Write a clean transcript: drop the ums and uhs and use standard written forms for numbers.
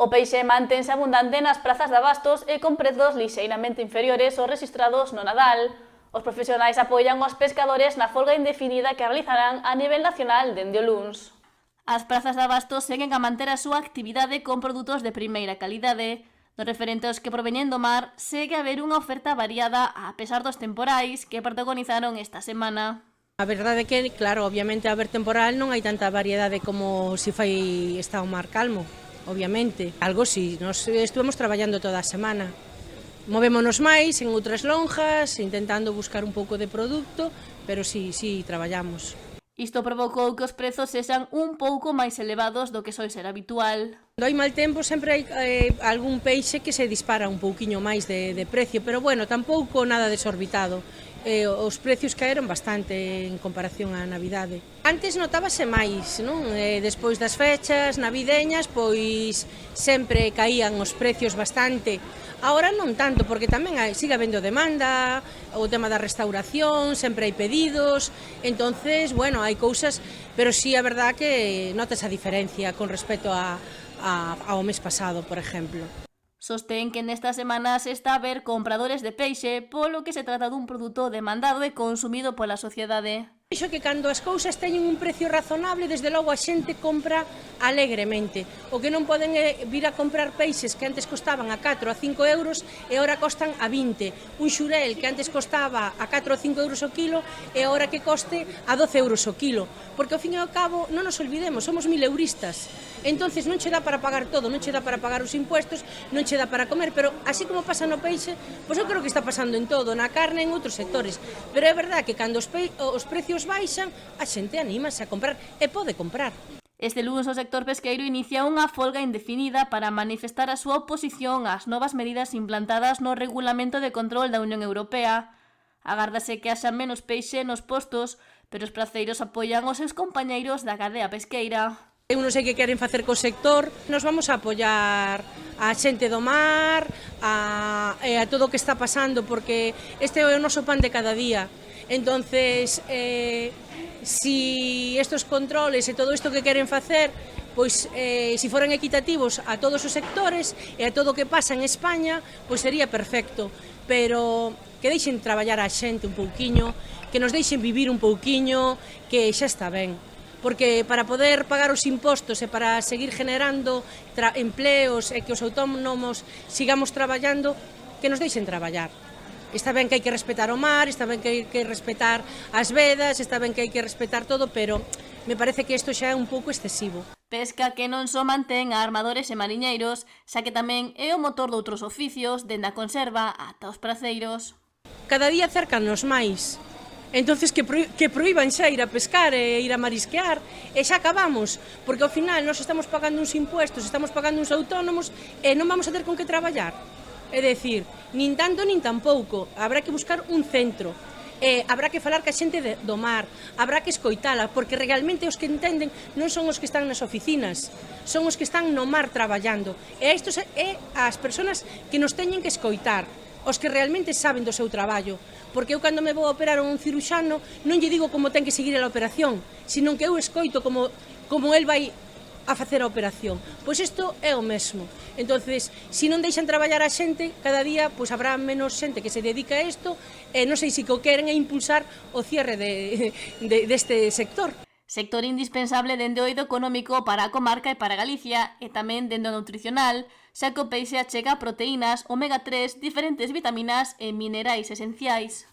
O peixe mantense abundante nas prazas de abastos e con prezos lixeiramente inferiores aos rexistrados no Nadal. Os profesionais apoian os pescadores na folga indefinida que realizarán a nivel nacional dende o luns. As prazas de abastos seguen a manter a súa actividade con produtos de primeira calidade. No referente aos que proveñen do mar, segue a haber unha oferta variada a pesar dos temporais que protagonizaron esta semana. A verdade é que, claro, obviamente a haber temporal non hai tanta variedade como se fai está o mar calmo, obviamente. Algo si, nos estuvemos traballando toda a semana. Movémonos máis en outras lonjas, intentando buscar un pouco de produto, pero sí, traballamos. Isto provocou que os prezos sexan un pouco máis elevados do que soe ser habitual. Cando hai mal tempo sempre hai algún peixe que se dispara un pouquiño máis de precio, pero bueno, tampouco nada desorbitado. Os precios caeron bastante en comparación á Navidade. Antes notábase máis, non? Despois das fechas navideñas, pois sempre caían os precios bastante. Ahora non tanto, porque tamén sigue habendo demanda, o tema da restauración, sempre hai pedidos, entonces, bueno, hai cousas, pero sí a verdad que notas a diferencia con respecto ao mes pasado, por exemplo. Sostén que nestas semanas está a haber compradores de peixe, polo que se trata dun produto demandado e consumido pola sociedade. Vexo que cando as cousas teñen un precio razonable, desde logo a xente compra alegremente. O que non poden é vir a comprar peixes que antes costaban a 4 a 5 euros e agora costan a 20. Un xurel que antes costaba a 4 ou 5 euros o kilo e agora que coste a 12 euros o kilo. Porque ao fin e ao cabo, non nos olvidemos, somos mileuristas. Entonces non che dá para pagar todo, non che dá para pagar os impuestos, non che dá para comer, pero así como pasa no peixe, pois eu creo que está pasando en todo, na carne e en outros sectores. Pero é verdad que cando os precios baixan, a xente anímase a comprar e pode comprar. Este lunes o sector pesqueiro inicia unha folga indefinida para manifestar a súa oposición ás novas medidas implantadas no Regulamento de Control da Unión Europea. Agárdase que haxa menos peixe nos postos, pero os praceiros apoian os seus compañeiros da cadea pesqueira. Eu non sei que queren facer co sector, nos vamos a apoiar a xente do mar, a todo o que está pasando, porque este é o noso pan de cada día. Entonces, si estos controles e todo isto que queren facer, pois si foran equitativos a todos os sectores e a todo o que pasa en España, pois sería perfecto, pero que deixen traballar a xente un pouquiño, que nos deixen vivir un pouquiño, que xa está ben. Porque para poder pagar os impostos e para seguir generando empleos e que os autónomos sigamos traballando, que nos deixen traballar. Está ben que hai que respetar o mar, está ben que hai que respetar as vedas, está ben que hai que respetar todo, pero me parece que isto xa é un pouco excesivo. Pesca que non só mantén a armadores e mariñeiros, xa que tamén é o motor de outros oficios, dende a conserva ata os praceiros. Cada día cercanos máis. Entonces que proíban xa ir a pescar e ir a marisquear e xa acabamos, porque ao final nós estamos pagando uns impuestos, estamos pagando uns autónomos e non vamos a ter con que traballar. É dicir, nin tanto nin tampouco, habrá que buscar un centro, habrá que falar ca xente do mar, habrá que escoitala, porque realmente os que entenden non son os que están nas oficinas, son os que están no mar traballando, e isto é as persoas que nos teñen que escoitar, os que realmente saben do seu traballo, porque eu cando me vou a operar a un ciruxano non lle digo como ten que seguir a operación, sino que eu escoito como el vai a facer a operación. Pois isto é o mesmo. Entonces, se non deixan traballar a xente, cada día pois habrá menos xente que se dedica a isto e non sei se o queren é impulsar o cierre deste sector. Sector indispensable dende o eido económico para a comarca e para Galicia e tamén dende o nutricional, xa que o peixe achega proteínas, omega 3, diferentes vitaminas e minerais esenciais.